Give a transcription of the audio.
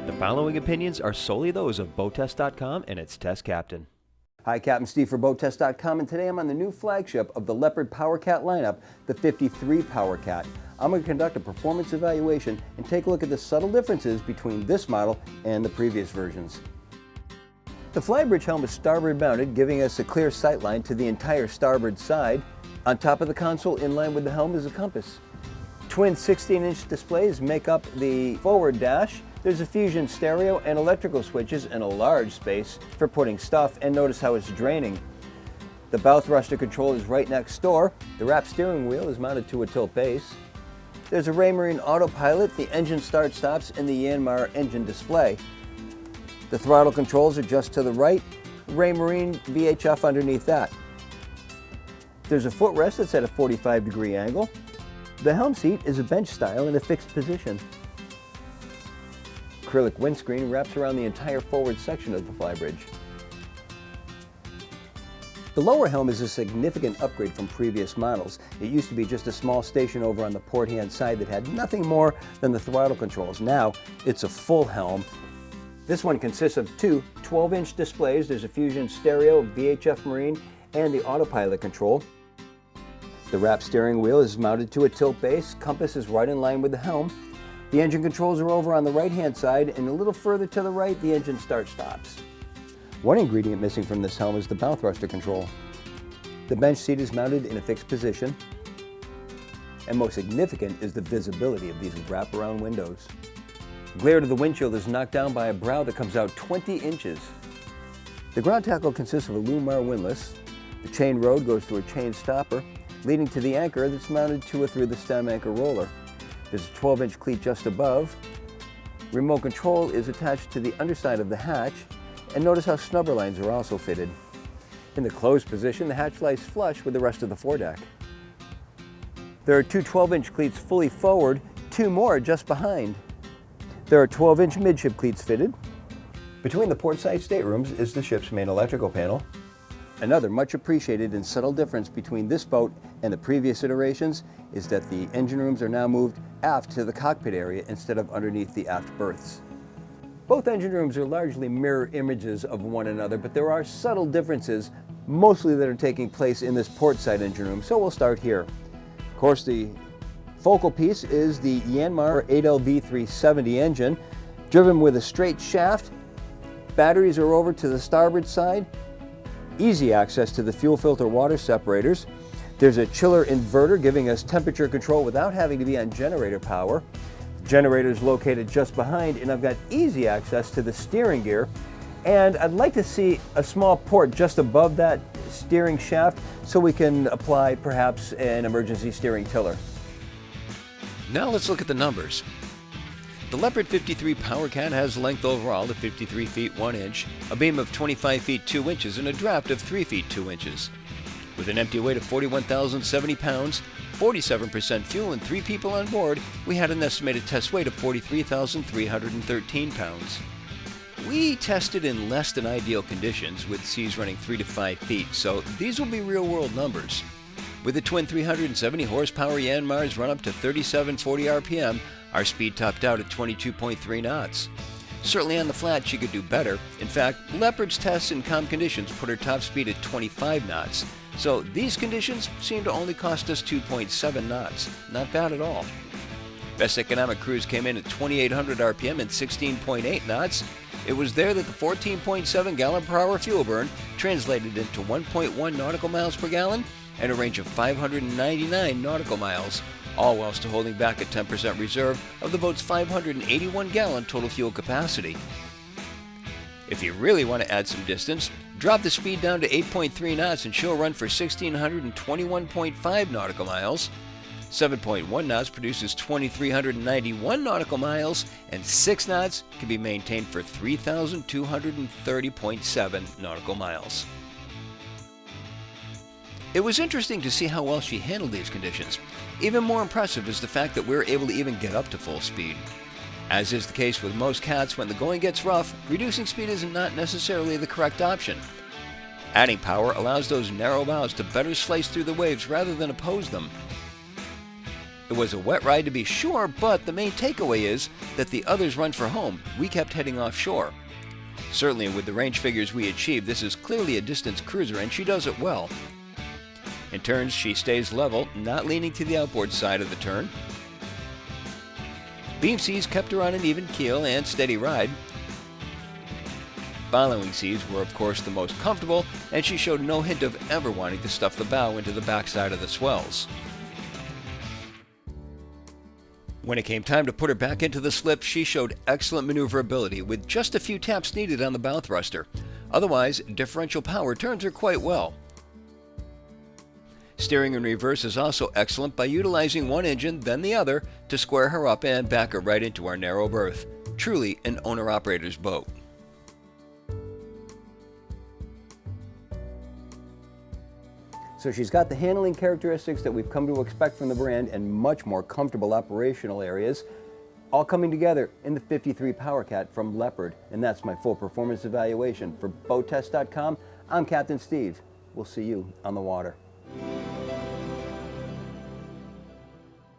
The following opinions are solely those of BoatTEST.com and its test captain. Hi, Captain Steve for BoatTEST.com, and today I'm on the new flagship of the Leopard Powercat lineup, the 53 Powercat. I'm going to conduct a performance evaluation and take a look at the subtle differences between this model and the previous versions. The flybridge helm is starboard mounted, giving us a clear sight line to the entire starboard side. On top of the console, in line with the helm, is a compass. Twin 16-inch displays make up the forward dash. There's a fusion stereo and electrical switches and a large space for putting stuff, and notice how it's draining. The bow thruster control is right next door. The wrap steering wheel is mounted to a tilt base. There's a Raymarine autopilot, the engine start-stops, and the Yanmar engine display. The throttle controls are just to the right, Raymarine VHF underneath that. There's a footrest that's at a 45-degree angle. The helm seat is a bench style in a fixed position. Acrylic windscreen wraps around the entire forward section of the flybridge. The lower helm is a significant upgrade from previous models. It used to be just a small station over on the port-hand side that had nothing more than the throttle controls. Now it's a full helm. This one consists of two 12-inch displays. There's a fusion stereo, VHF marine, and the autopilot control. The wrap steering wheel is mounted to a tilt base. Compass is right in line with the helm. The engine controls are over on the right-hand side, and a little further to the right, the engine start-stops. One ingredient missing from this helm is the bow thruster control. The bench seat is mounted in a fixed position, and most significant is the visibility of these wraparound windows. Glare to the windshield is knocked down by a brow that comes out 20 inches. The ground tackle consists of a Lumar windlass. The chain rod goes through a chain stopper, leading to the anchor that's mounted to or through the stem anchor roller. There's a 12-inch cleat just above. Remote control is attached to the underside of the hatch, and notice how snubber lines are also fitted. In the closed position, the hatch lies flush with the rest of the foredeck. There are two 12-inch cleats fully forward, two more just behind. There are 12-inch midship cleats fitted. Between the portside staterooms is the ship's main electrical panel. Another much appreciated and subtle difference between this boat and the previous iterations is that the engine rooms are now moved aft to the cockpit area instead of underneath the aft berths. Both engine rooms are largely mirror images of one another, but there are subtle differences, mostly that are taking place in this portside engine room, so we'll start here. Of course, the focal piece is the Yanmar 8LV370 engine, driven with a straight shaft. Batteries are over to the starboard side. Easy access to the fuel filter water separators. There's a chiller inverter giving us temperature control without having to be on generator power. Generator is located just behind, and I've got easy access to the steering gear. And I'd like to see a small port just above that steering shaft so we can apply perhaps an emergency steering tiller. Now let's look at the numbers. The Leopard 53 Powercat has length overall of 53 feet 1 inch, a beam of 25 feet 2 inches, and a draft of 3 feet 2 inches. With an empty weight of 41,070 pounds, 47% fuel, and 3 people on board, we had an estimated test weight of 43,313 pounds. We tested in less than ideal conditions with seas running 3 to 5 feet, so these will be real-world numbers. With the twin 370 horsepower Yanmars run up to 3740 RPM, our speed topped out at 22.3 knots. Certainly on the flat she could do better. In fact, Leopard's tests in calm conditions put her top speed at 25 knots. So these conditions seem to only cost us 2.7 knots. Not bad at all. Best economic cruise came in at 2800 RPM and 16.8 knots. It was there that the 14.7 gallon per hour fuel burn translated into 1.1 nautical miles per gallon and a range of 599 nautical miles, all while still holding back a 10% reserve of the boat's 581-gallon total fuel capacity. If you really want to add some distance, drop the speed down to 8.3 knots and she'll run for 1,621.5 nautical miles. 7.1 knots produces 2,391 nautical miles, and 6 knots can be maintained for 3,230.7 nautical miles. It was interesting to see how well she handled these conditions. Even more impressive is the fact that we were able to even get up to full speed. As is the case with most cats, when the going gets rough, reducing speed is not necessarily the correct option. Adding power allows those narrow bows to better slice through the waves rather than oppose them. It was a wet ride to be sure, but the main takeaway is that the others run for home. We kept heading offshore. Certainly with the range figures we achieved, this is clearly a distance cruiser and she does it well. In turns, she stays level, not leaning to the outboard side of the turn. Beam seas kept her on an even keel and steady ride. Following seas were of course the most comfortable, and she showed no hint of ever wanting to stuff the bow into the backside of the swells. When it came time to put her back into the slip, she showed excellent maneuverability with just a few taps needed on the bow thruster. Otherwise, differential power turns her quite well. Steering in reverse is also excellent by utilizing one engine, then the other, to square her up and back her right into our narrow berth. Truly an owner-operator's boat. So she's got the handling characteristics that we've come to expect from the brand and much more comfortable operational areas, all coming together in the 53 Powercat from Leopard. And that's my full performance evaluation. For BoatTEST.com, I'm Captain Steve. We'll see you on the water.